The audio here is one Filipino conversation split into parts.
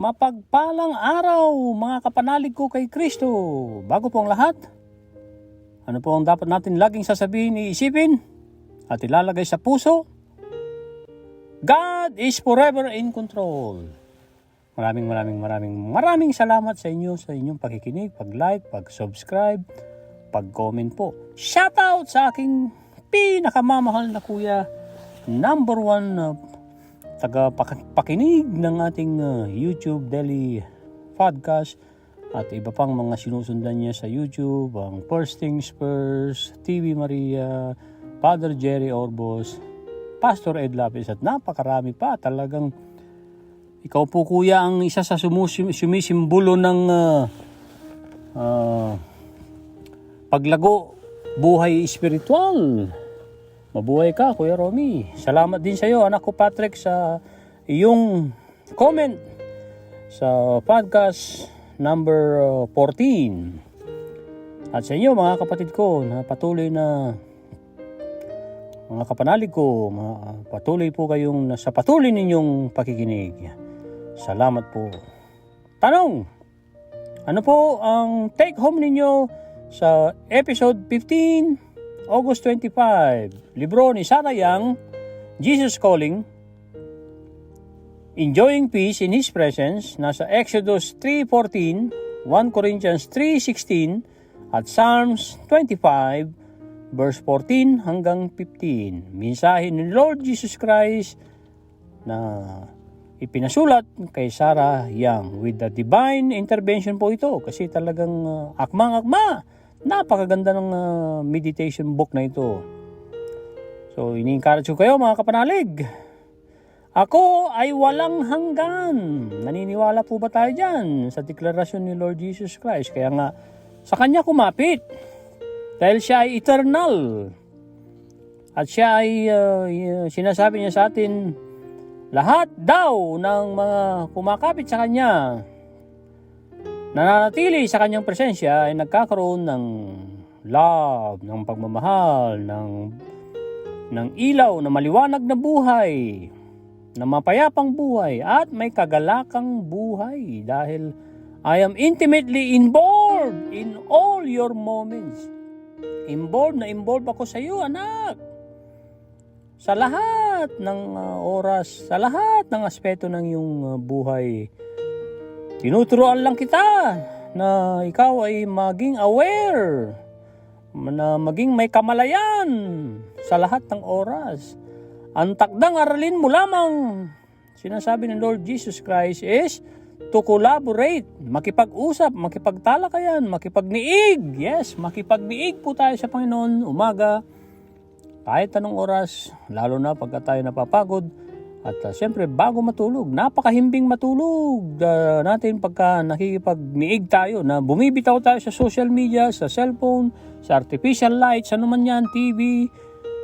Mapagpalang araw mga kapanalig ko kay Kristo. Bago po ang lahat, ano po ang dapat natin laging sasabihin, iisipin at ilalagay sa puso? God is forever in control. Maraming salamat sa inyo sa inyong pakikinig, pag-like, pag-subscribe, pag-comment po. Shoutout sa aking pinakamamahal na kuya, number 1 taga-pakinig ng ating YouTube Daily Podcast at iba pang mga sinusundan niya sa YouTube, ang First Things First, TV Maria, Father Jerry Orbos, Pastor Ed Lapis at napakarami pa. Talagang ikaw po kuya ang isa sa sumisimbolo ng paglago buhay espiritual. Mabuhay ka, Kuya Romy. Salamat din sa iyo, anak ko Patrick, sa iyong comment sa podcast number 14. At sa inyo, mga kapatid ko, na patuloy na mga kapanalig ko, patuloy po kayong sa patuloy ninyong pakikinig. Salamat po. Tanong, ano po ang take home ninyo sa episode 15? August 25, libro ni Sarah Young, Jesus Calling, Enjoying Peace in His Presence, nasa Exodus 3:14, 1 Corinthians 3:16, at Psalms 25, verse 14 hanggang 15. Mensahe ni Lord Jesus Christ na ipinasulat kay Sarah Young with the divine intervention po ito kasi talagang akmang-akma. Napakaganda ng meditation book na ito. So, ini-encourage ko kayo mga kapanalig. Ako ay walang hanggan. Naniniwala po ba tayo dyan sa deklarasyon ni Lord Jesus Christ? Kaya nga, sa Kanya kumapit. Dahil siya ay eternal. At siya ay, sinasabi niya sa atin, lahat daw ng mga kumakapit sa Kanya, nananatili sa kanyang presensya ay nagkakaroon ng love, ng pagmamahal, ng ilaw na maliwanag na buhay, na mapayapang buhay at may kagalakang buhay dahil I am intimately involved in all your moments. Involved ako sa iyo, anak. Sa lahat ng oras, sa lahat ng aspeto ng iyong buhay. Tinuturuan lang kita na ikaw ay maging aware, na maging may kamalayan sa lahat ng oras. Ang takdang aralin mo lamang, sinasabi ng Lord Jesus Christ, is to collaborate, makipag-usap, makipagtalakayan, makipagniig. Yes, makipagniig po tayo sa Panginoon umaga, kahit anong oras, lalo na pagka tayo napapagod. At siyempre, bago matulog, napakahimbing matulog natin pagka nakikipagniig tayo, na bumibitaw tayo sa social media, sa cellphone, sa artificial lights, ano man yan, TV,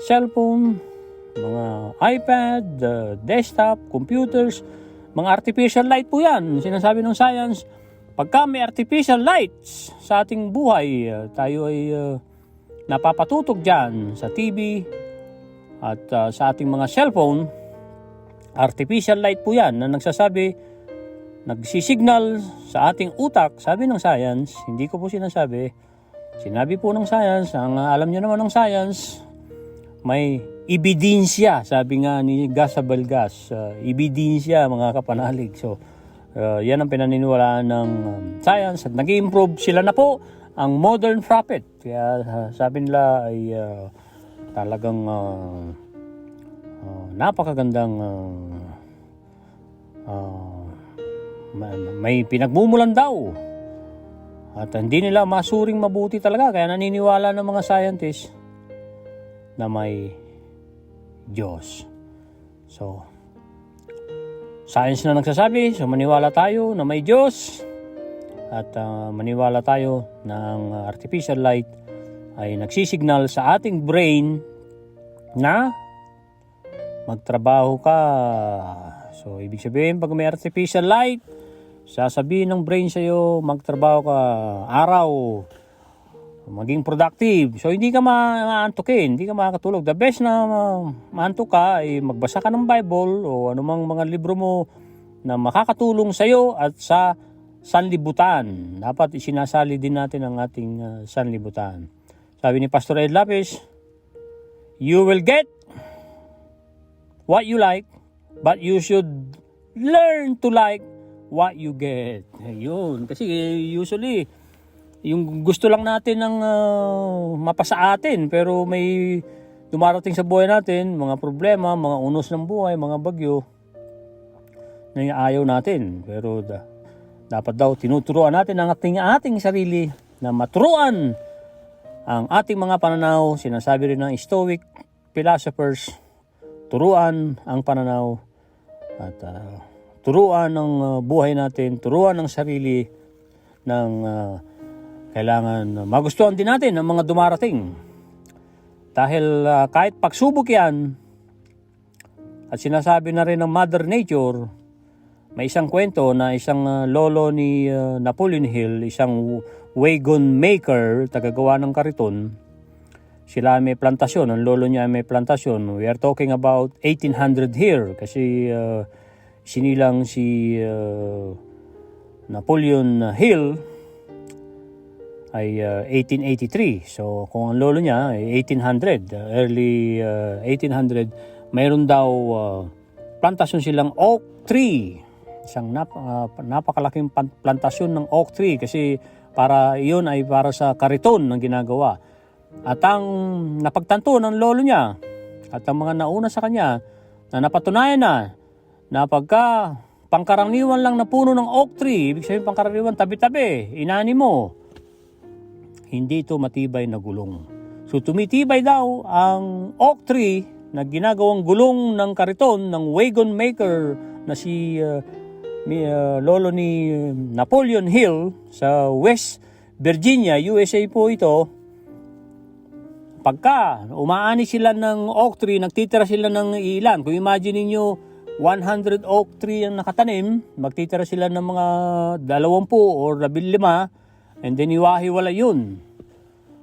cellphone, mga iPad, desktop, computers, mga artificial light po yan. Sinasabi ng science, pagka may artificial lights sa ating buhay, tayo ay napapatutog dyan sa TV at sa ating mga cellphone. Artificial light po yan na nagsasabi, nagsisignal sa ating utak. Sabi ng science, hindi ko po sinasabi, sinabi po ng science, ang alam nyo naman ng science, may ebidensya, sabi nga ni Gas Abelgas, ebidensya mga kapanalig. So, yan ang pinaniniwalaan ng science at nag-improve sila na po ang modern prophet. Kaya sabi nila ay talagang napakagandang may pinagmumulan daw at hindi nila masuring mabuti talaga, kaya naniniwala ng mga scientists na may Diyos. So, science na nagsasabi, so maniwala tayo na may Diyos at maniwala tayo na ang artificial light ay nagsisignal sa ating brain na magtrabaho ka. So, ibig sabihin, pag may artificial light, sasabihin ng brain sa'yo, magtrabaho ka araw, maging productive. So, hindi ka maantukin, hindi ka makakatulog. The best na maantok ka ay magbasa ka ng Bible o anumang mga libro mo na makakatulong sa iyo at sa sanlibutan. Dapat isinasali din natin ang ating sanlibutan. Sabi ni Pastor Ed Lapis, you will get what you like, but you should learn to like what you get. Ayun. Kasi usually, yung gusto lang natin ng mapasa atin, pero may dumarating sa buhay natin, mga problema, mga unos ng buhay, mga bagyo, na ayaw natin. Pero dapat daw tinuturuan natin ang ating sarili na maturuan ang ating mga pananaw. Sinasabi rin ng Stoic philosophers, turuan ang pananaw at turuan ng buhay natin, turuan ng sarili ng kailangan magustuhan din natin ang mga dumarating. Dahil kahit pagsubok yan, at sinasabi na rin ng Mother Nature, may isang kwento na isang lolo ni Napoleon Hill, isang wagon maker, tagagawa ng kariton. Sila may plantasyon, ang lolo niya may plantasyon. We are talking about 1800 here kasi sinilang si Napoleon Hill ay 1883. So kung ang lolo niya ay 1800, early 1800, mayroon daw plantasyon silang oak tree. Isang napakalaking plantasyon ng oak tree kasi iyon ay para sa kariton ng ginagawa. At ang napagtanto ng lolo niya at ang mga nauna sa kanya na napatunayan na pagka pangkaraniwan lang na puno ng oak tree, ibig sabihin pangkaraniwan tabi-tabi, inani mo, hindi ito matibay na gulong. So tumitibay daw ang oak tree na ginagawang gulong ng kariton ng wagon maker na si lolo ni Napoleon Hill sa West Virginia, USA po ito. Pagka umaani sila ng oak tree, nagtitira sila ng ilan. Kung imagine niyo 100 oak tree ang nakatanim, magtitira sila ng mga 20 or 15, and then iwahiwala yun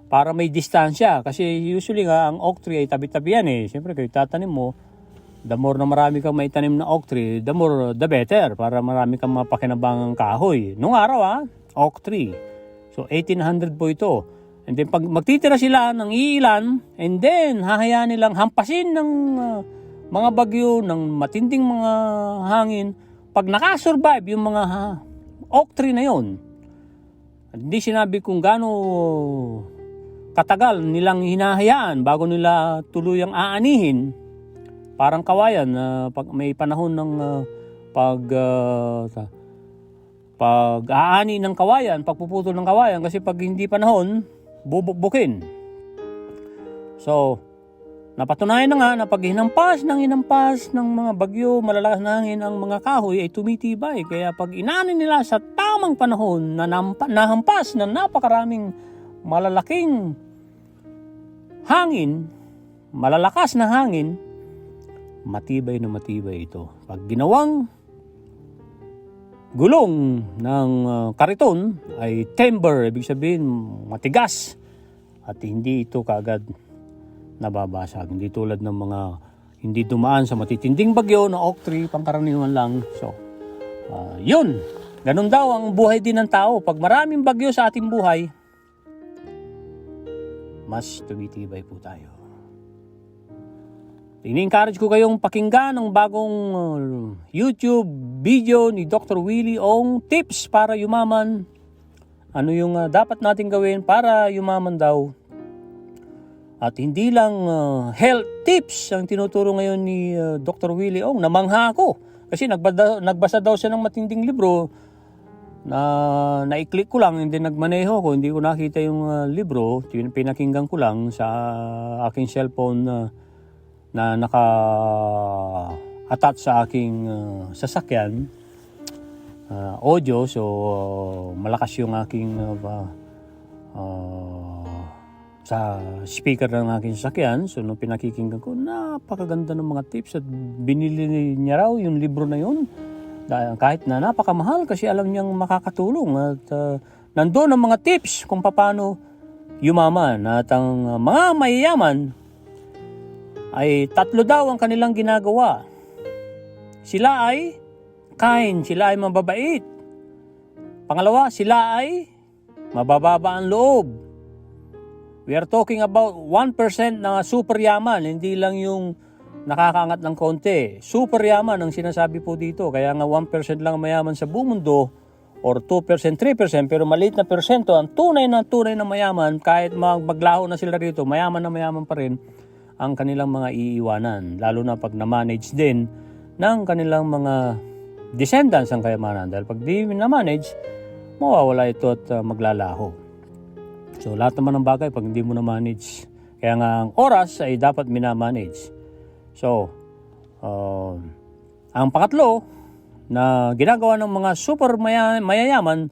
para may distansya. Kasi usually nga ang oak tree ay tabi-tabi yan eh. Siyempre kung tatanim mo, the more na marami kang maitanim na oak tree, the more the better, para marami kang mapakinabangang kahoy. Nung araw oak tree. So 1800 po ito. And then pag magtitira sila ng iilan, and then hahayaan nilang hampasin ng mga bagyo, ng matinding mga hangin. Pag nakasurvive yung mga oak tree na yon, hindi sinabi kung gaano katagal nilang hinahayaan bago nila tuluyang aanihin. Parang kawayan na pag may panahon ng pag-aani ng kawayan, pagpuputol ng kawayan, kasi pag hindi panahon, bubukbukin. So, napatunayan na nga na pag hinampas ng mga bagyo, malalakas na hangin, ang mga kahoy ay tumitibay. Kaya pag inaani nila sa tamang panahon na nahampas ng napakaraming malalaking hangin, malalakas na hangin, matibay na matibay ito. Pag ginawang gulong ng kariton ay timber, ibig sabihin matigas at hindi ito kaagad nababasag. Hindi tulad ng mga hindi dumaan sa matitinding bagyo na oak tree, pangkaraniwan lang. So, yun. Ganun daw ang buhay din ng tao. Pag maraming bagyo sa ating buhay, mas tumitibay po tayo. Ini-encourage ko kayong pakinggan ang bagong YouTube video ni Dr. Willie Ong, tips para yumaman. Ano yung dapat natin gawin para yumaman daw. At hindi lang health tips ang tinuturo ngayon ni Dr. Willie Ong. Namangha ako kasi nagbasa daw siya ng matinding libro na na-click ko lang, hindi nagmaneho ko, hindi ko nakita yung libro, pinakinggan ko lang sa aking cellphone na naka-attach sa aking sasakyan, audio. So malakas yung aking sa speaker ng aking sasakyan. So nung pinakikinggan ko, napakaganda ng mga tips at binili niya raw yung libro na yun. Kahit na napakamahal kasi alam niyang makakatulong at nandoon ang mga tips kung paano yumaman. At ang mga mayayaman ay 3 daw ang kanilang ginagawa. Sila ay kind, sila ay mababait. Pangalawa, sila ay mabababa ang loob. We are talking about 1% na super yaman, hindi lang yung nakakaangat ng konti. Super yaman ang sinasabi po dito. Kaya nga 1% lang mayaman sa buong mundo or 2%, 3%, pero maliit na persento. Ang tunay na mayaman, kahit maglaho na sila rito, mayaman na mayaman pa rin ang kanilang mga iiwanan. Lalo na pag na-manage din ng kanilang mga descendants ang kayamanan. Dahil pag di na-manage, mawawala ito at maglalaho. So lahat naman ng bagay pag hindi mo na-manage. Kaya nga ang oras ay dapat minamanage. So, ang pangatlo na ginagawa ng mga super mayayaman,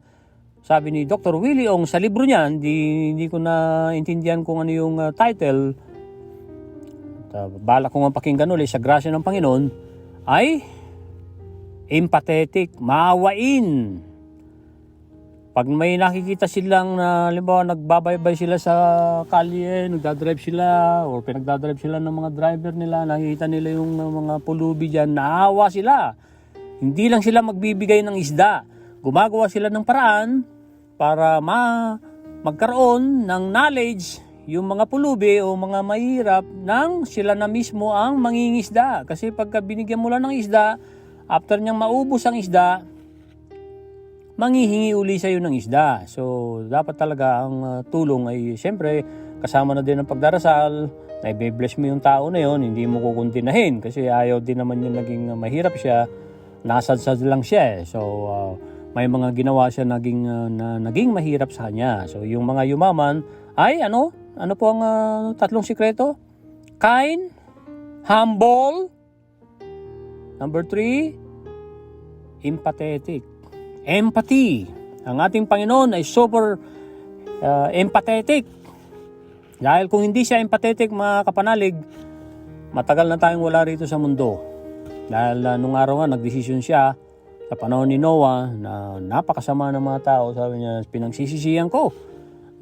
sabi ni Dr. Willie Ong sa libro niya, hindi ko na intindihan kung ano yung title, balak ko nga pakinggan ulit sa grasya ng Panginoon, ay empathetic, maawain. Pag may nakikita silang halimbawa nagbabaybay sila sa kalye, nagdadrive sila or pinagdadrive sila ng mga driver nila, nakikita nila yung mga pulubi dyan, naawa sila. Hindi lang sila magbibigay ng isda. Gumagawa sila ng paraan para magkaroon ng knowledge yung mga pulubi o mga mahirap nang sila na mismo ang mangingisda. Kasi pagka binigyan mo lang ng isda, after niyang maubos ang isda, manghihingi uli sa'yo ng isda. So, dapat talaga ang tulong ay siyempre kasama na din ang pagdarasal, na i-bless mo yung tao na yon, hindi mo kukuntinahin kasi ayaw din naman yung naging mahirap siya, nasadsad lang siya eh. So, may mga ginawa siya naging mahirap sa kanya. So, yung mga yumaman ay ano po ang tatlong sikreto? Kind, humble, number 3, empathetic. Empathy. Ang ating Panginoon ay super empathetic. Dahil kung hindi siya empathetic, mga kapanalig, matagal na tayong wala rito sa mundo. Dahil nung araw nga, nagdesisyon siya sa panahon ni Noah na napakasama ng mga tao. Sabi niya, pinagsisisihan ko.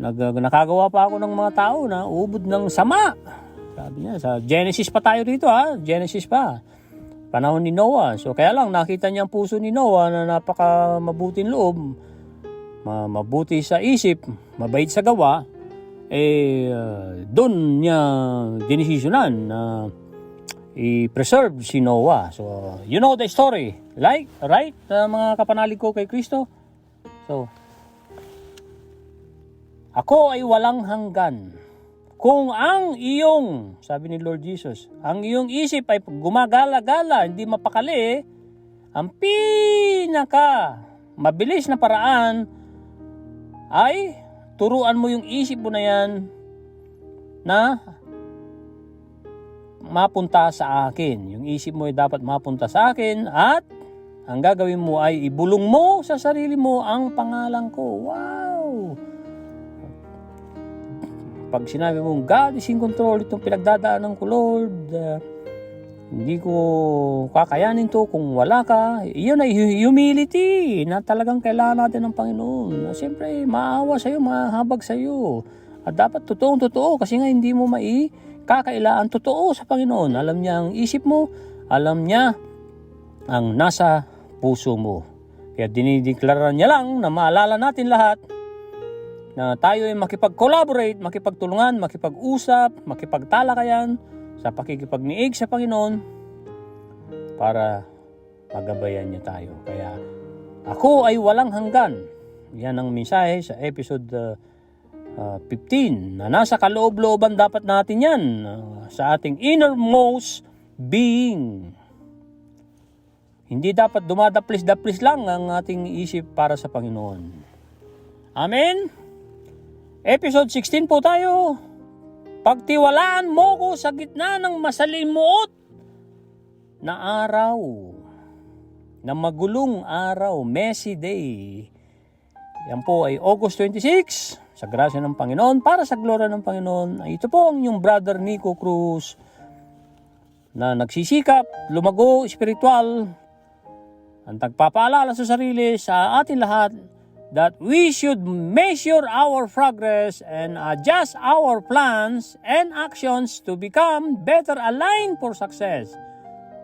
Nakagawa pa ako ng mga tao na ubod ng sama. Sabi niya, sa Genesis pa tayo rito Genesis pa. Panahon ni Noah. So kaya lang nakita niya ang puso ni Noah na napaka mabuting loob, mabuti sa isip, mabait sa gawa. Doon niya dinesisyonan na i-preserve si Noah. So you know the story. Right? Mga kapanalig ko kay Kristo. So ako ay walang hanggan. Kung ang iyong, sabi ni Lord Jesus, ang iyong isip ay gumagala-gala, hindi mapakali, ang pinaka mabilis na paraan ay turuan mo yung isip mo na yan na mapunta sa akin. Yung isip mo ay dapat mapunta sa akin at ang gagawin mo ay ibulong mo sa sarili mo ang pangalan ko. Wow! Pag sinabi mong God is in control, itong pinagdadaanan ko Lord, hindi ko kakayanin to kung wala ka. Iyon ay humility na talagang kailangan natin ng Panginoon. Siyempre, maawa sa'yo, mahabag sa'yo. At dapat totoong-totoo kasi nga hindi mo kakailaan totoo sa Panginoon. Alam niya ang isip mo, alam niya ang nasa puso mo. Kaya dinideklara niya lang na maalala natin lahat na tayo ay makipag-collaborate, makipagtulungan, makipag-usap, makipagtalakayan sa pakikipagniig sa Panginoon para magabayan niya tayo. Kaya ako ay walang hanggan. Yan ang mensahe sa episode 15 na nasa kaloob-looban dapat natin yan sa ating innermost being. Hindi dapat dumadaplis-daplis lang ang ating isip para sa Panginoon. Amen? Episode 16 po tayo. Pagtiwalaan mo ko sa gitna ng masalimuot na araw, na magulong araw, messy day. Yan po ay August 26, sa grasya ng Panginoon, para sa gloria ng Panginoon. Ito po ang inyong brother Nico Cruz na nagsisikap, lumago, spiritual, ang nagpapaalala sa sarili sa atin lahat that we should measure our progress and adjust our plans and actions to become better aligned for success.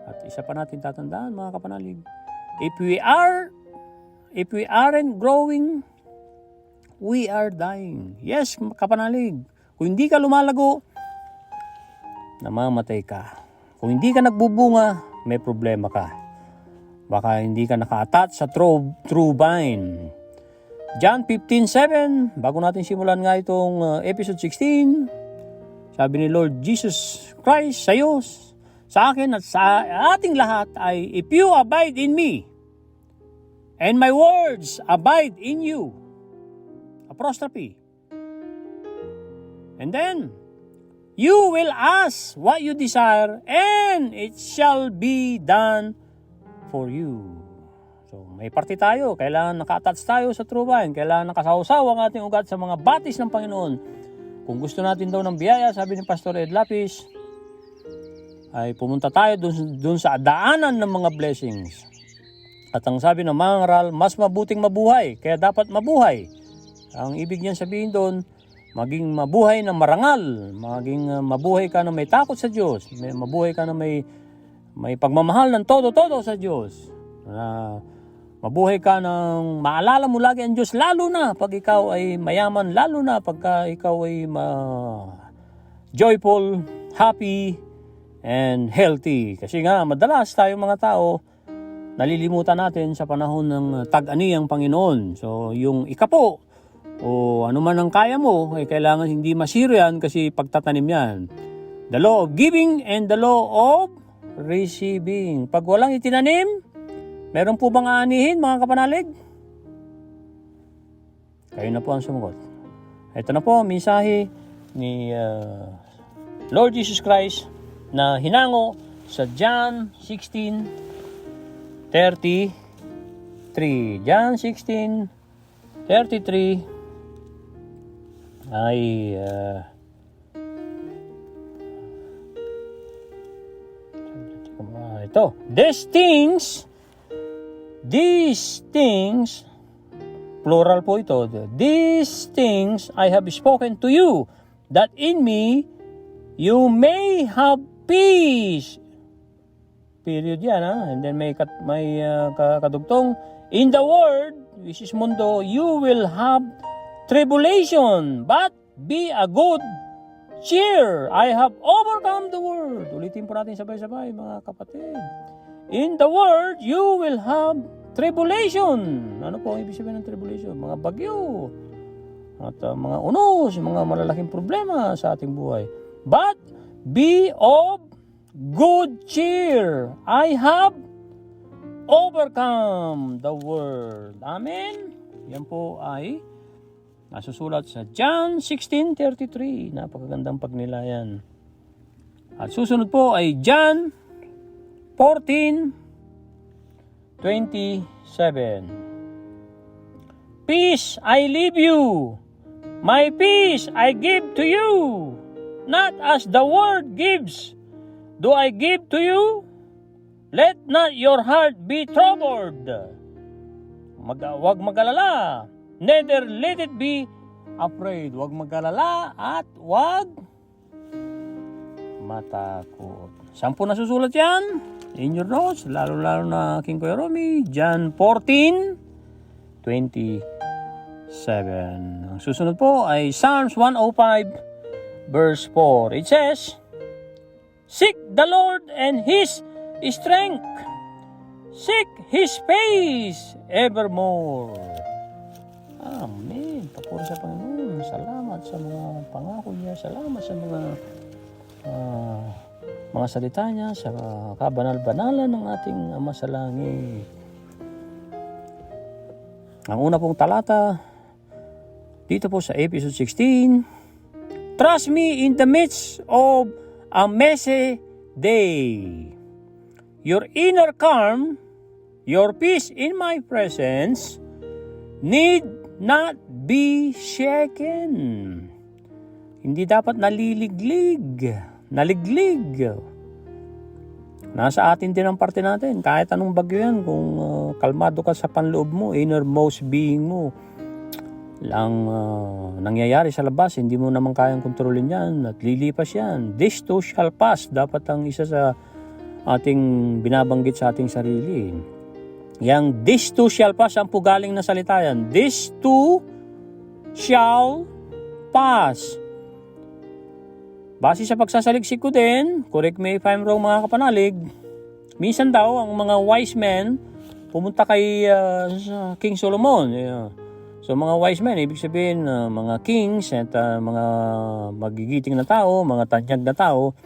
At isa pa natin tatandaan, mga kapanalig, If we aren't growing, we are dying. Yes, kapanalig. Kung hindi ka lumalago, namamatay ka. Kung hindi ka nagbubunga, may problema ka. Baka hindi ka naka-attach sa true vine. John 15:7, bago natin simulan nga itong episode 16, sabi ni Lord Jesus Christ sa iyo, sa akin at sa ating lahat ay, if you abide in me, and my words abide in you. Apostrophe. And then, you will ask what you desire, and it shall be done for you. So, may parte tayo. Kailangan naka-attach tayo sa true vine. Kailangan nakasawsaw ang ating ugat sa mga batis ng Panginoon. Kung gusto natin daw ng biyaya, sabi ni Pastor Ed Lapis, ay pumunta tayo dun sa daanan ng mga blessings. At ang sabi ng mga ngaral, mas mabuting mabuhay, kaya dapat mabuhay. Ang ibig niyan sabihin doon, maging mabuhay na marangal, maging mabuhay ka na may takot sa Diyos, mabuhay ka na may pagmamahal ng todo-todo sa Diyos. Mabuhay ka ng maalala mo lagi ang Diyos, lalo na pag ikaw ay mayaman, lalo na pagka ikaw ay joyful, happy, and healthy. Kasi nga, madalas tayo mga tao, nalilimutan natin sa panahon ng tag-ani ang Panginoon. So, yung ikapo, o ano man ang kaya mo, ay kailangan hindi masiro yan kasi pagtatanim yan. The law of giving and the law of receiving. Pag walang itinanim, meron po bang aanihin, mga kapanalig? Kayo na po ang sumagot. Ito na po, mensahe ni Lord Jesus Christ na hinango sa John 16:33. John 16:33 ay ito. These things, plural po ito. These things I have spoken to you, that in me you may have peace. Period yan, ha? And then may kadugtong, in the world, which is mundo, you will have tribulation, but be a good cheer. I have overcome the world. Ulitin po natin sabay-sabay, mga kapatid. In the world, you will have tribulation. Ano po ang ibig sabihin ng tribulation? Mga bagyo, at mga unos, mga malalaking problema sa ating buhay. But be of good cheer. I have overcome the world. Amen? Yan po ay nasusulat sa John 16:33. Napakagandang pagnilayan. At susunod po ay John 14:27. Peace I leave you, my peace I give to you. Not as the world gives, do I give to you. Let not your heart be troubled. Huwag mag-alala. Neither let it be afraid. Huwag mag-alala at huwag matakot. Saan po nasusulat yan? In your notes, lalo-lalo na King Kuya Romy, John 14:27. Ang susunod po ay Psalms 105 verse 4. It says, seek the Lord and His strength. Seek His face evermore. Amen. Papuri sa Panginoon. Salamat sa mga pangako niya. Salamat sa mga salita niya, sa kabanal-banalan ng ating Ama sa Langit. Ang una pong talata, dito po sa episode 16, trust me in the midst of a messy day. Your inner calm, your peace in my presence, need not be shaken. Hindi dapat naliglig. Nasa atin din ang parte natin. Kahit anong bagyo yan, kung kalmado ka sa panloob mo, innermost being mo, lang nangyayari sa labas, hindi mo naman kayang kontrolin yan at lilipas yan. This too shall pass. Dapat ang isa sa ating binabanggit sa ating sarili. Yang this too shall pass, ang pugaling na salita yan. This too shall pass. Base sa pagsasaliksik ko din, correct me if I'm wrong mga kapanalig, minsan daw ang mga wise men pumunta kay King Solomon. So mga wise men, ibig sabihin mga kings at mga magigiting na tao, mga tanyag na tao,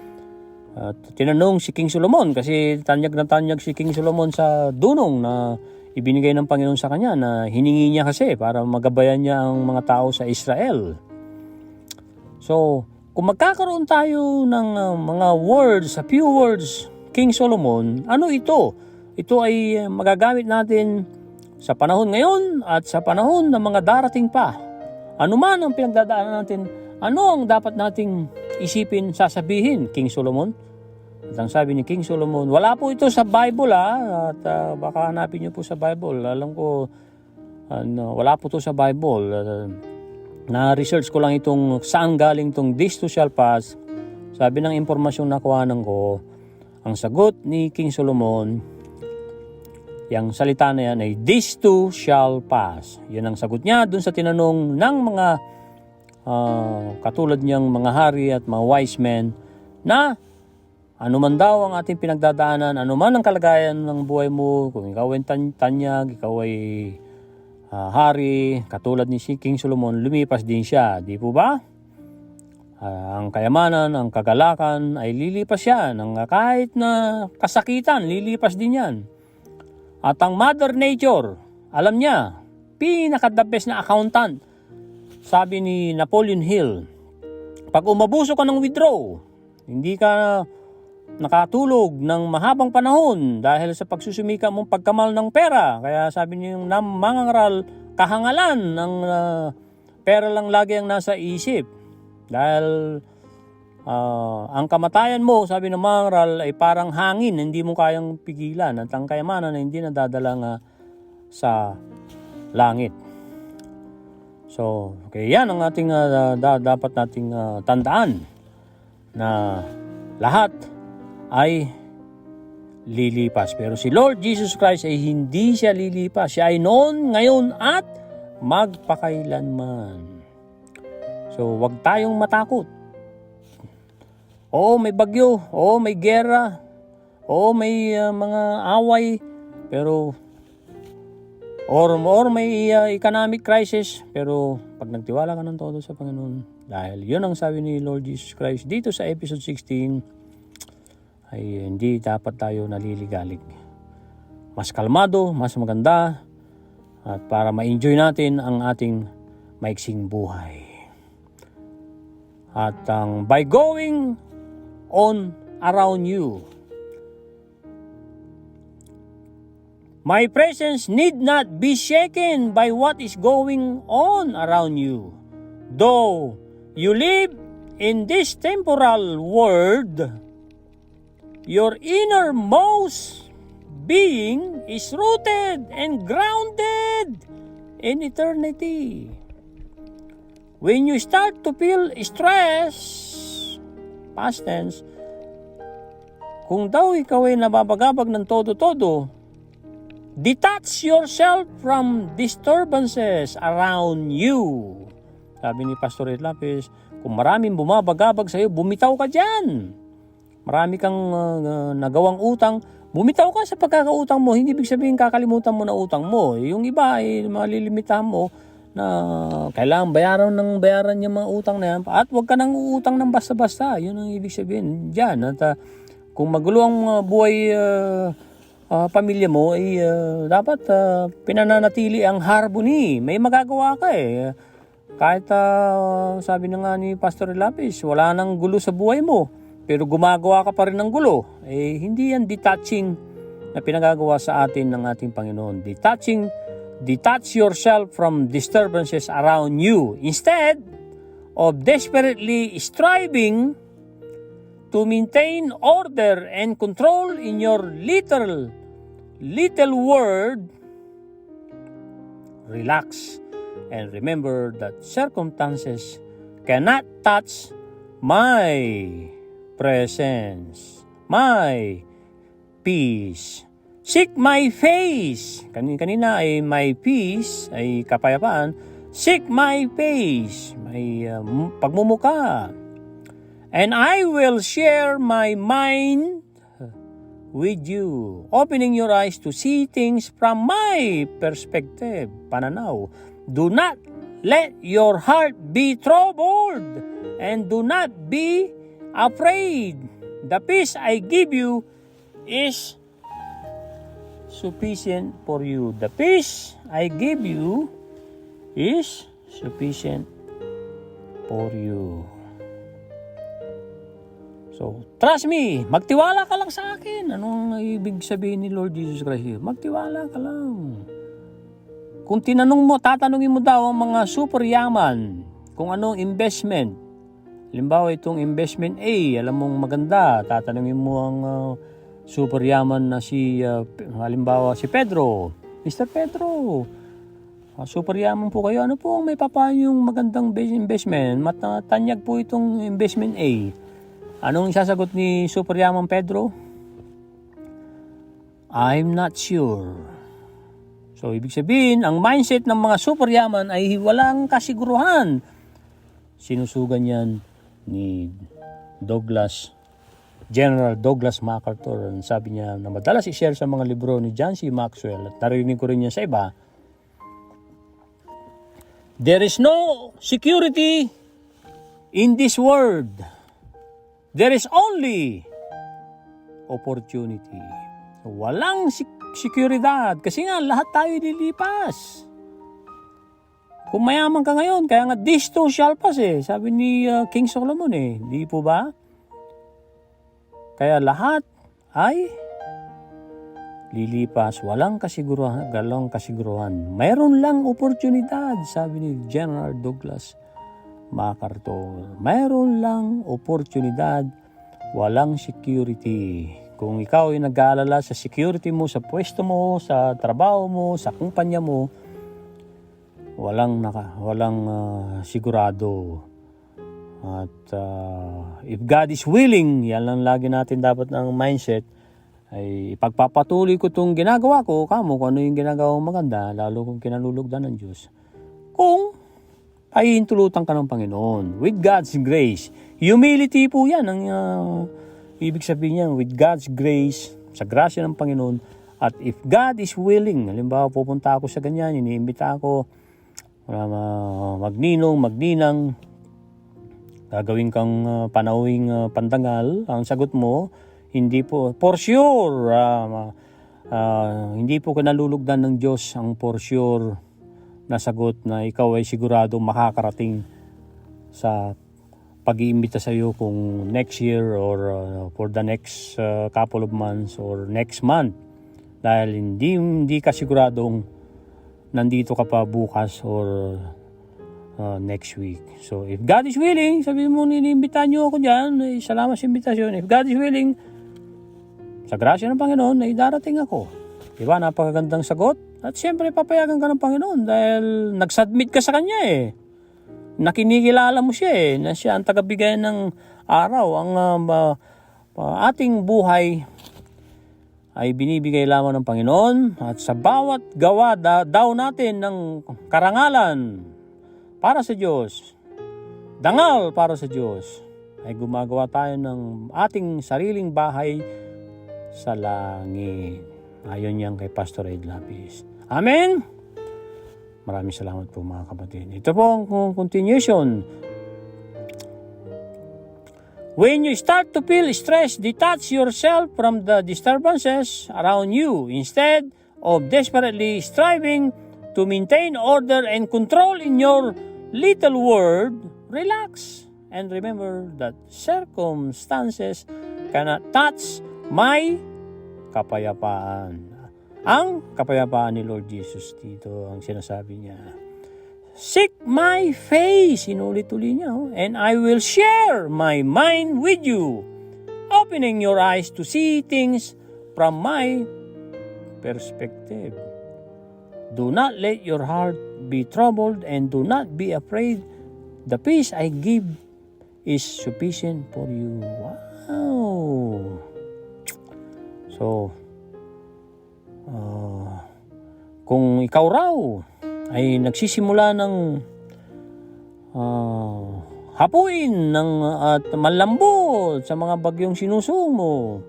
at tinanong si King Solomon, kasi tanyag na tanyag si King Solomon sa dunong na ibinigay ng Panginoon sa kanya, na hiningi niya kasi para magabayan niya ang mga tao sa Israel. So kung magkakaroon tayo ng mga words, a few words, King Solomon, ano ito? Ito ay magagamit natin sa panahon ngayon at sa panahon ng mga darating pa. Ano man ang pinagdadaanan natin, ano ang dapat nating isipin, sasabihin, King Solomon? At ang sabi ni King Solomon, wala po ito sa Bible at baka hanapin niyo po sa Bible. Alam ko, wala po ito sa Bible. Na-research ko lang itong saan galing itong this too shall pass. Sabi ng impormasyong nakuhanan ko, ang sagot ni King Solomon, yung salita na yan ay this too shall pass. Yan ang sagot niya dun sa tinanong ng mga katulad niyang mga hari at mga wise men, na ano man daw ang ating pinagdadaanan, ano man ang kalagayan ng buhay mo, kung ikaw ay tanyag, ikaw ay hari, katulad ni si King Solomon, lumipas din siya, di po ba? Ang kayamanan, ang kagalakan ay lilipas yan. Kahit na kasakitan, lilipas din yan. At ang Mother Nature, alam niya, pinaka-the best na accountant. Sabi ni Napoleon Hill, pag umabuso ka ng withdraw, hindi ka nakatulog ng mahabang panahon dahil sa pagsusumika mong pagkamal ng pera. Kaya sabi niya yung mangangaral, kahangalan ng pera lang lagi ang nasa isip. Dahil ang kamatayan mo, sabi ng mangangaral, ay parang hangin, hindi mo kayang pigilan. At ang kayamanan ay hindi nadadala nga sa langit. So, okay, yan ang ating dapat nating tandaan, na lahat ay lilipas. Pero si Lord Jesus Christ ay hindi siya lilipas. Siya ay noon, ngayon at magpakailanman. So, wag tayong matakot. Oo, may bagyo. Oo, may gera. Oo, may mga away. Pero or may economic crisis. Pero pag nagtiwala ka ng todo sa Panginoon, dahil yun ang sabi ni Lord Jesus Christ dito sa episode 16, ay hindi dapat tayo naliligalig. Mas kalmado, mas maganda, at para ma-enjoy natin ang ating maiksing buhay. At by going on around you, my presence need not be shaken by what is going on around you. Though you live in this temporal world, your innermost being is rooted and grounded in eternity. When you start to feel stress, past tense, kung daw ikaw ay nababagabag ng todo-todo, detach yourself from disturbances around you. Sabi ni Pastor Ed Lapis, kung maraming bumabagabag sa iyo, bumitaw ka dyan. Marami kang nagawang utang, bumitaw ka sa pagkakautang mo. Hindi ibig sabihin kakalimutan mo na utang mo. Yung iba ay malilimitahan mo na kailangan bayaran niya mga utang na yan. At huwag ka nang uutang ng basta-basta. Yun ang ibig sabihin dyan. At kung magulo ang buhay pamilya mo, ay dapat pinananatili ang harmony. May magagawa ka eh. Kahit sabi na nga ni Pastor Lapis, wala nang gulo sa buhay mo, pero gumagawa ka pa rin ng gulo. Eh, hindi yan detaching na pinagagawa sa atin ng ating Panginoon. Detach yourself from disturbances around you. Instead of desperately striving to maintain order and control in your little world, relax and remember that circumstances cannot touch my presence, my peace, Seek my face. Kanina ay my peace, ay kapayapaan. Seek my face, may pagmumuka. And I will share my mind with you, opening your eyes to see things from my perspective, pananaw. Do not let your heart be troubled, and do not be afraid. The peace I give you is sufficient for you. The peace I give you is sufficient for you. So, trust me, magtiwala ka lang sa akin. Anong ibig sabihin ni Lord Jesus Christ? Magtiwala ka lang. Kung tatanungin mo daw ang mga super yaman kung anong investment. Halimbawa itong investment A, alam mong maganda. Tatanungin mo ang super yaman na halimbawa si Pedro. Mr. Pedro, super yaman po kayo. Ano po ang may papayong magandang investment? Matanyag po itong investment A. Anong sasagot ni super yaman Pedro? I'm not sure. So, ibig sabihin, ang mindset ng mga super yaman ay walang kasiguruhan. Sinusugan yan ni General Douglas MacArthur. Sabi niya na madalas i-share sa mga libro ni John C. Maxwell at narinig ko rin niya sa iba. There is no security in this world. There is only opportunity. Walang sekuridad kasi nga lahat tayo lilipas. Kung mayaman ka ngayon, kaya nga this too shall pass sabi ni King Solomon di po ba? Kaya lahat ay lilipas, walang kasiguruhan. Mayroon lang oportunidad, sabi ni General Douglas MacArthur. Mayroon lang oportunidad, walang security. Kung ikaw ay nag-aalala sa security mo, sa pwesto mo, sa trabaho mo, sa kumpanya mo, walang sigurado. At if God is willing, yan lang lagi natin dapat ng mindset, ay ipagpapatuloy ko itong ginagawa ko, kamo kung ano yung ginagawa maganda, lalo kung kinalulugdan ng Diyos. Kung ay hintulutan ka ng Panginoon, with God's grace. Humility po yan, ang ibig sabihin niyan, with God's grace, sa grasya ng Panginoon. At if God is willing, halimbawa pupunta ako sa ganyan, iniimbita ako, magninang, gagawin kang panauhing pandangal, ang sagot mo, hindi po, for sure, hindi po kinalulugdan ng Diyos ang for sure na sagot na ikaw ay sigurado makakarating sa pag-iimbita sa iyo kung next year or for the next couple of months or next month. Dahil hindi ka siguradong nandito ka pa bukas or next week. So, if God is willing, sabihin mo, iniimbitahan nyo ako dyan, salamat sa imbitasyon. If God is willing, sa grasya ng Panginoon, ay darating ako. Diba? Napakagandang sagot. At siyempre, papayagan ka ng Panginoon dahil nag-submit ka sa Kanya Nakinikilala mo siya na siya ang tagabigay ng araw. Ang ating buhay ay binibigay lamang ng Panginoon. At sa bawat gawa daw natin ng karangalan para sa Diyos, dangal para sa Diyos, ay gumagawa tayo ng ating sariling bahay sa langit. Ayon yan kay Pastor Ed Lapis. Amen? Maraming salamat po mga kapatid. Ito po ang continuation. When you start to feel stress, detach yourself from the disturbances around you. Instead of desperately striving to maintain order and control in your little world, relax and remember that circumstances cannot touch my kapayapaan. Ang kapayapaan ni Lord Jesus dito ang sinasabi niya. Seek my face, inulit-uli niya, and I will share my mind with you, opening your eyes to see things from my perspective. Do not let your heart be troubled and do not be afraid. The peace I give is sufficient for you. Wow! So, kung ikaw raw ay nagsisimula ng hapuin at malambot sa mga bagyong sinusong mo,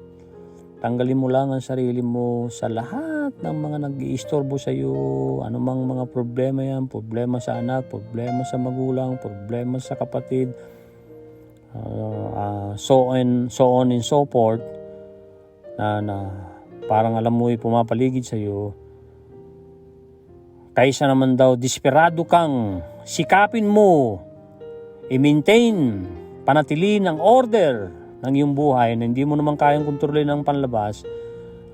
tanggalin mo lang ang sarili mo sa lahat ng mga nag-iistorbo sa iyo, anumang mga problema yan, problema sa anak, problema sa magulang, problema sa kapatid, so on and so forth, na parang alam mo pumapaligid sa iyo. Kaysa naman daw desperado kang sikapin mo i-maintain, panatilin ang order ng iyong buhay na hindi mo naman kayang kontrolin ng panlabas,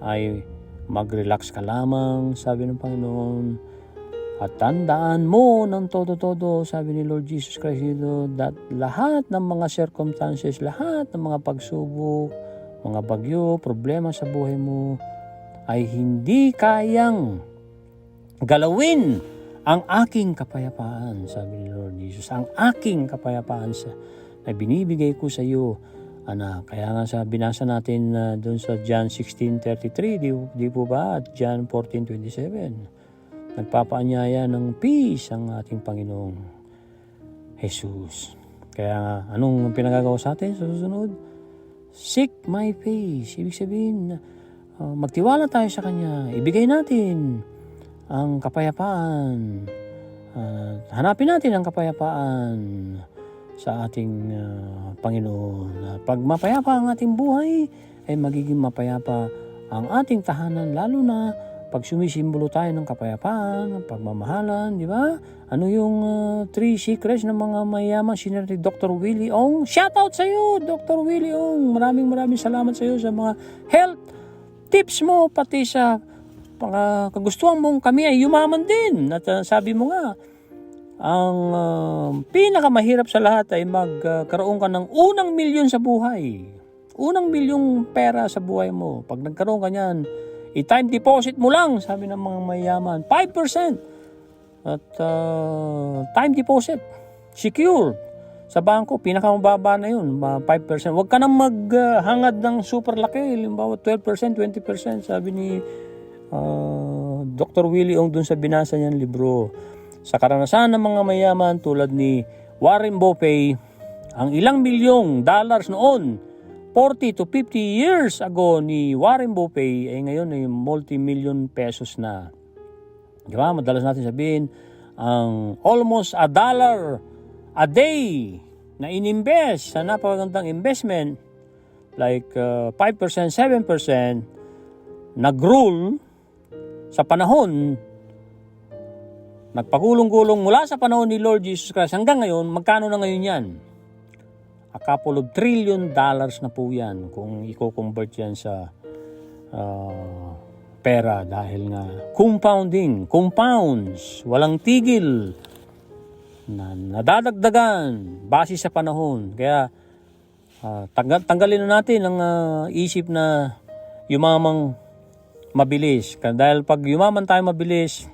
ay mag-relax ka lamang, sabi ng Panginoon. At tandaan mo ng todo-todo, sabi ni Lord Jesus Christ dito, that lahat ng mga circumstances, lahat ng mga pagsubok, mga bagyo, problema sa buhay mo, ay hindi kayang galawin ang aking kapayapaan, sabi ni Lord Jesus. Ang aking kapayapaan na binibigay ko sa iyo, anak. Kaya nga binasa natin doon sa John 16:33, di po ba? At John 14:27. Nagpapaanyaya ng peace ang ating Panginoong Jesus. Kaya anong pinagagawa sa atin sa susunod? Seek my face. Ibig sabihin, magtiwala tayo sa Kanya. Ibigay natin ang kapayapaan. Hanapin natin ang kapayapaan sa ating Panginoon. Pag mapayapa ang ating buhay, ay magiging mapayapa ang ating tahanan, lalo na pag sumisimbolo tayo ng kapayapaan, pagmamahalan, di ba? Ano yung 3 secrets ng mga mayaman? Sinari Dr. Willie Ong. Shout out sa iyo, Dr. Willie Ong. Maraming salamat sa iyo sa mga health tips mo, pati sa kagustuhan mong kami ay yumaman din. At sabi mo nga, ang pinakamahirap sa lahat ay magkaroon ka ng unang milyon sa buhay. Unang milyong pera sa buhay mo. Pag nagkaroon ka niyan, i-time deposit mo lang, sabi ng mga mayaman, 5%. At time deposit, secure. Sa bangko, pinakamababa na yun, 5%. Huwag ka nang maghangad ng super laki, limbawa 12%, 20%, sabi ni Dr. Willie Ong dun sa binasa niyang libro. Sa karanasan ng mga mayaman tulad ni Warren Buffett, ang ilang milyong dollars noon, 40 to 50 years ago ni Warren Buffett, ay ngayon ay multi-million pesos na. Di ba? Madalas natin sabihin, ang almost $1 a day na ininvest sa napakagandang investment, like 5%, 7%, nag-rule sa panahon, nagpagulong-gulong mula sa panahon ni Lord Jesus Christ hanggang ngayon. Magkano na ngayon yan? A couple of $1 trillion na po yan kung i-convert yan sa pera, dahil nga compounds, walang tigil, na nadadagdagan base sa panahon. Kaya tanggalin na natin ang isip na yumamang mabilis. Dahil pag yumaman tayo mabilis,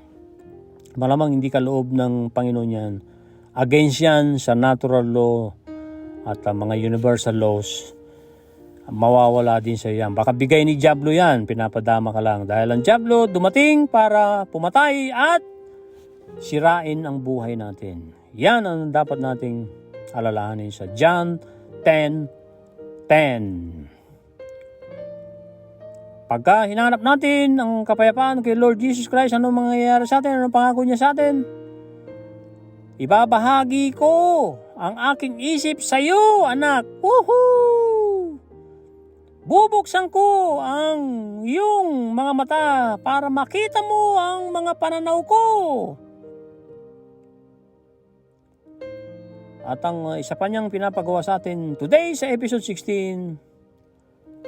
malamang hindi ka loob ng Panginoon yan. Against yan sa natural law at mga universal laws. Mawawala din sa yan. Baka bigay ni Diablo yan, pinapadama ka lang. Dahil ang Diablo dumating para pumatay at sirain ang buhay natin. Yan ang dapat nating alalahanin sa John 10:10. Pagka hinanap natin ang kapayapaan kay Lord Jesus Christ, ano mangyayari sa atin? Ano pangako niya sa atin? Ibabahagi ko ang aking isip sa iyo, anak. Woohoo! Bubuksan ko ang iyong mga mata para makita mo ang mga pananaw ko. At ang isa pa niyang pinapagawa sa atin today sa episode 16,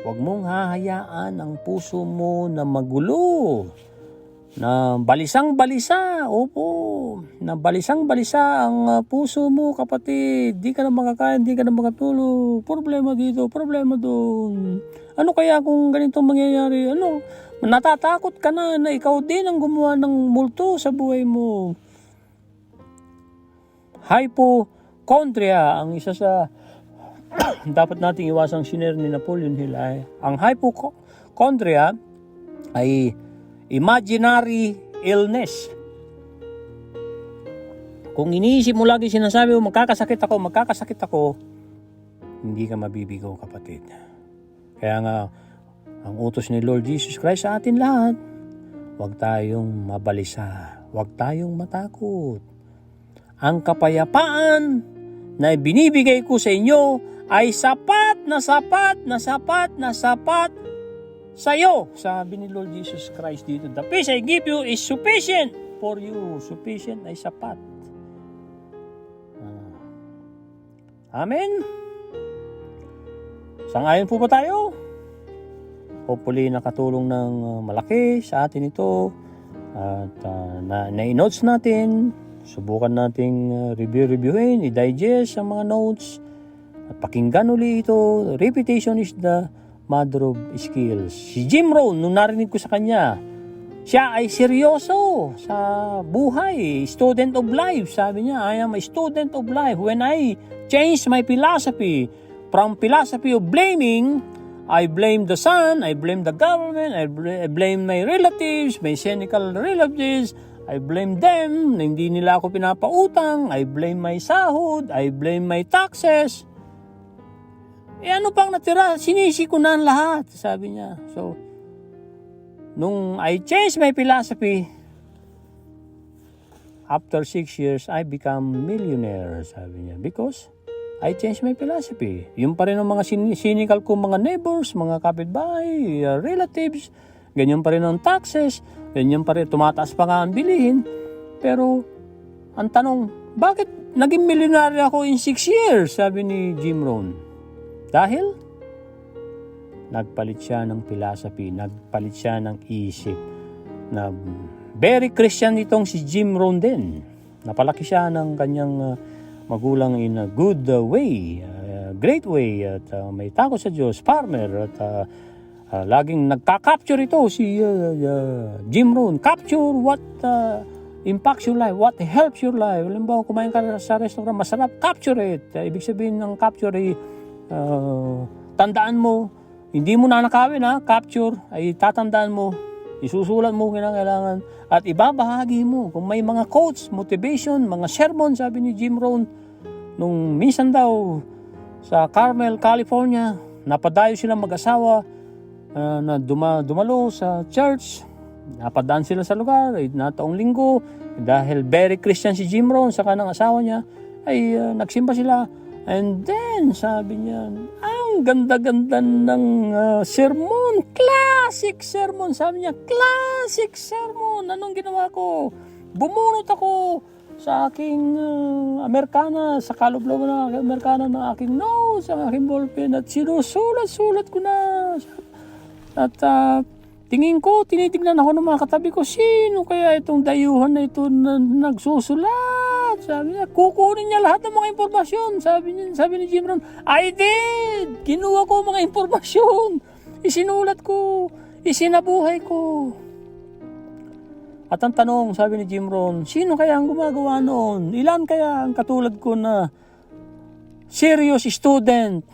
huwag mong hahayaan ang puso mo na magulo, na balisang-balisa. Opo, na balisang-balisa ang puso mo, kapatid. Di ka na makakain, di ka na makatulog. Problema dito, problema doon. Ano kaya kung ganitong mangyayari? Ano? Natatakot ka na ikaw din ang gumawa ng multo sa buhay mo. Hypochondria, ang isa sa dapat nating iwasang siner ni Napoleon Hill ay ang hypochondria ay imaginary illness. Kung iniisip mo lagi sinasabi mo, magkakasakit ako, hindi ka mabibigo, kapatid. Kaya nga, ang utos ni Lord Jesus Christ sa atin lahat, huwag tayong mabalisa, huwag tayong matakot. Ang kapayapaan na binibigay ko sa inyo ay sapat sa iyo. Sabi ni Lord Jesus Christ dito, the peace I give you is sufficient for you. Sufficient ay sapat. Amen? Sangayon po ba tayo? Hopefully nakatulong ng malaki sa atin ito. At na-notes natin. Subukan nating reviewin, i-digest ang mga notes. At pakinggan uli ito. Repetition is the mother of skills. Si Jim Rohn, nung narinig ko sa kanya, siya ay seryoso sa buhay. Student of life. Sabi niya, I am a student of life. When I changed my philosophy from philosophy of blaming, I blame the sun, I blame the government, I blame my relatives, my cynical relatives, I blame them na hindi nila ako pinapautang, I blame my sahod, I blame my taxes. Ano pang natira? Sinisi ko na ang lahat, sabi niya. So, nung I changed my philosophy, after 6 years, I become millionaire, sabi niya. Because I changed my philosophy. Yung pa rin ang mga cynical ko, mga neighbors, mga kapitbahay, relatives, ganyan pa rin ang taxes, ganyan pa rin, tumataas pa nga ang bilihin. Pero, ang tanong, bakit naging milyonaryo ako in 6 years? Sabi ni Jim Rohn. Dahil, nagpalit siya ng philosophy, nagpalit siya ng isip. Na very Christian itong si Jim Rohn din. Napalaki siya ng kanyang magulang in a good way, great way, at may takot sa Diyos, farmer, at laging nagka-capture ito si Jim Rohn. Capture what impacts your life, what helps your life. Halimbawa, kumain ka sa restaurant, masarap, capture it. Ibig sabihin ng capture ay tandaan mo, hindi mo nanakawin capture, ay tatandaan mo, isusulat mo kailangan at ibabahagi mo. Kung may mga quotes, motivation, mga sermon, sabi ni Jim Rohn, nung minsan daw sa Carmel, California, napadayo silang mag-asawa na dumalo sa church. Napadaan sila sa lugar, na taong linggo, dahil very Christian si Jim Rohn sa kanang asawa niya, ay nagsimba sila. And then, sabi niya, ang ganda-ganda ng sermon, classic sermon. Sabi niya, classic sermon. Anong ginawa ko? Bumunot ako sa aking Amerikana, sa kalublob ng Amerikana ng aking notes, ang aking ballpen, at sinusulat-sulat ko na. At tingin ko, tinitignan ako ng mga katabi ko, sino kaya itong dayuhan na ito na nagsusulat? Sabi niya, kukunin niya lahat ng mga impormasyon. Sabi ni Jim Rohn, I did! Kinuha ko mga impormasyon. Isinulat ko. Isinabuhay ko. At ang tanong, sabi ni Jim Rohn, sino kaya ang gumagawa noon? Ilan kaya ang katulad ko na serious student?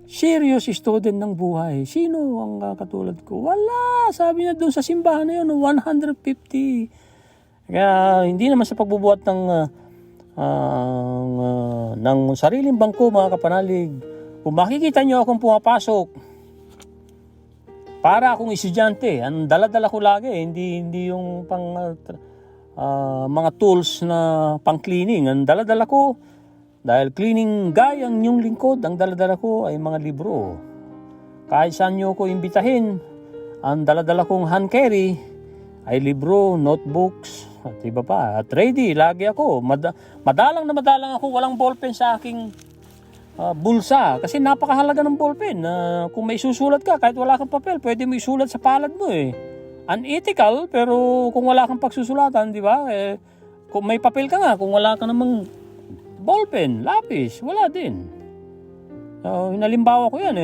Serious student ng buhay. Sino ang katulad ko? Wala. Sabi niya doon sa simbahan na yun, 150. Kaya hindi naman sa pagbubuhat ng sariling bangko, mga kapanalig. Kung makikita nyo akong pumapasok, para akong estudyante, ang dala-dala ko lagi, hindi yung mga tools na pang cleaning. Ang dala-dala ko, dahil cleaning guy ang inyong lingkod, ang dala-dala ko ay mga libro. Kahit saan nyo ko imbitahin, ang dala-dala kong hand carry ay libro, notebooks, at iba pa. At ready, lagi ako. Madalang ako, walang ballpen sa aking bulsa. Kasi napakahalaga ng ballpen. Kung may susulat ka, kahit wala kang papel, pwede mo isulat sa palad mo Unethical, pero kung wala kang pagsusulatan, di ba? Kung may papel ka nga, kung wala ka namang ballpen, lapis, wala din. Hinalimbawa ko yan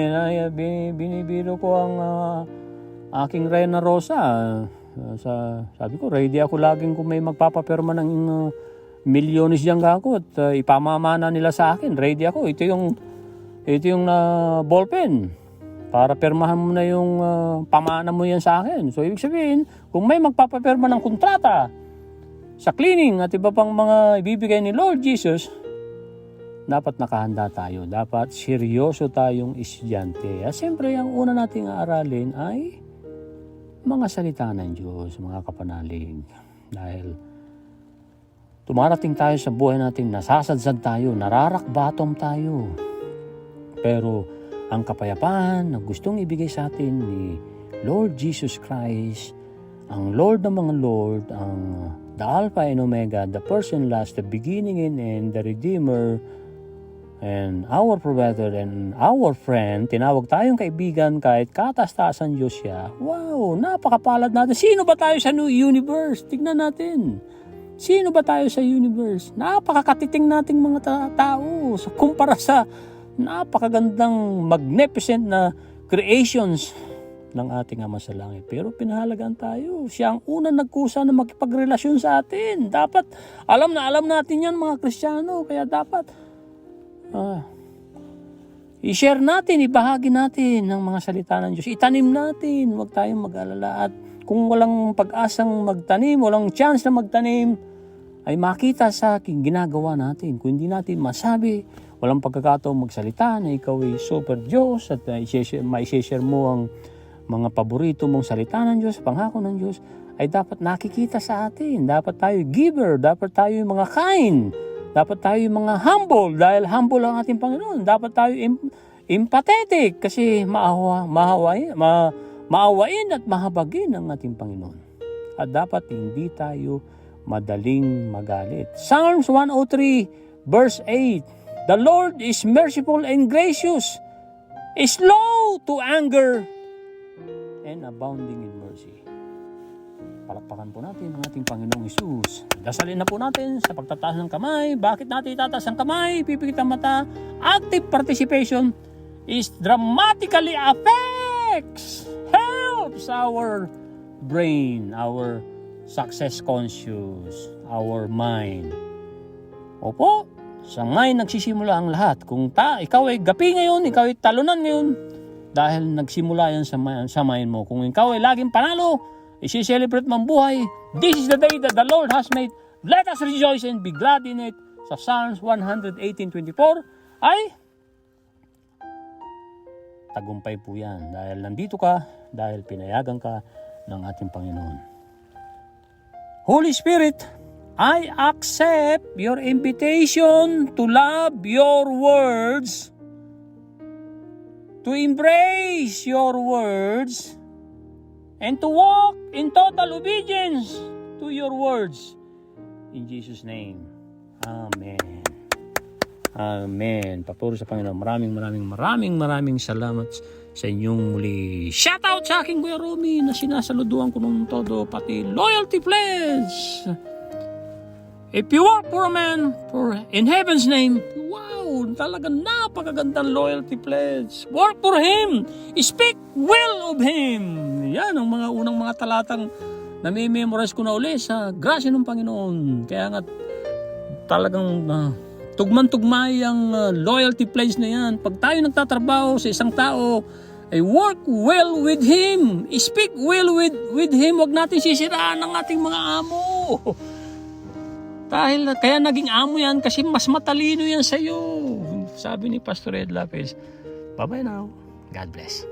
binibiro ko ang aking Reyna Rosa. Sabi ko, ready ako laging kung may magpapapirma ng milyones dyan ako at ipamamana nila sa akin. Ready ako. Ito yung ballpen. para permahan mo na yung pamana mo yan sa akin. So, ibig sabihin, kung may magpapaperma ng kontrata sa cleaning at iba pang mga ibibigay ni Lord Jesus, dapat nakahanda tayo. Dapat seryoso tayong estudyante. At siyempre, ang una nating aaralin ay mga salita ng Diyos, mga kapanalig. Dahil tumarating tayo sa buhay natin, nasasadsad tayo, nararak-bottom tayo. Pero ang kapayapaan na gustong ibigay sa atin ni Lord Jesus Christ, ang Lord ng mga Lord, ang the Alpha and Omega, the first and last, the beginning and end, the Redeemer, and our provider and our friend, tinawag tayong kaibigan kahit kataas-taasan Diyos siya. Wow, napakapalad natin. Sino ba tayo sa new universe? Tignan natin. Sino ba tayo sa universe? Napakakatiting nating mga tao kumpara sa napakagandang magnificent na creations ng ating Ama sa Langit. Pero pinahalagaan tayo. Siya ang unang nagkusa na makipagrelasyon sa atin. Dapat, alam natin yan mga Kristiyano. Kaya dapat, i-share natin, ibahagi natin ng mga salita ng Diyos. Itanim natin. Huwag tayong mag-alala. At kung walang pag-asang magtanim, walang chance na magtanim, ay makita sa aking ginagawa natin. Kung hindi natin masabi, walang pagkakataong magsalita na ikaw ay super Diyos at ma-share mo ang mga paborito mong salita ng Diyos, pangako ng Diyos, ay dapat nakikita sa atin. Dapat tayo giver, dapat tayo mga kind, dapat tayo mga humble dahil humble ang ating Panginoon. Dapat tayo empathetic kasi maawain at mahabagin ang ating Panginoon. At dapat hindi tayo madaling magalit. Psalms 103 verse 8, the Lord is merciful and gracious, slow to anger, and abounding in mercy. Palakpakan po natin ang ating Panginoong Hesus. Dasalin na po natin sa pagtataas ng kamay. Bakit natin itataas ang kamay? Pipikit ang mata. Active participation is dramatically helps our brain, our success conscious, our mind. Opo, sa mind nagsisimula ang lahat. Kung ikaw ay gapi ngayon, ikaw ay talunan ngayon, dahil nagsimula yan sa mind mo. Kung ikaw ay laging panalo, isi-celebrate mo ang buhay. This is the day that the Lord has made. Let us rejoice and be glad in it. Sa Psalms 118:24 ay tagumpay po yan. Dahil nandito ka, dahil pinayagan ka ng ating Panginoon. Holy Spirit, I accept your invitation to love your words, to embrace your words, and to walk in total obedience to your words. In Jesus' name, Amen. Amen. Papuro sa Panginoon. Maraming salamat sa inyong muli. Shoutout sa aking Kuya Romy na sinasaluduan ko ng todo, pati loyalty pledge. If you work for a man, for in heaven's name, wow, talagang napakagandang loyalty pledge. Work for him. Speak well of him. Yan ang mga unang mga talatang nami-memorize ko na uli sa grasya ng Panginoon. Kaya nga talagang tugman-tugmay ang loyalty pledge na yan. Pag tayo nagtatrabaho sa isang tao, ay work well with him. Speak well with him. Huwag natin sisiraan ang ating mga amo. Dahil kaya naging amo yan kasi mas matalino yan sa'yo. Sabi ni Pastor Ed Lapez. Bye-bye now. God bless.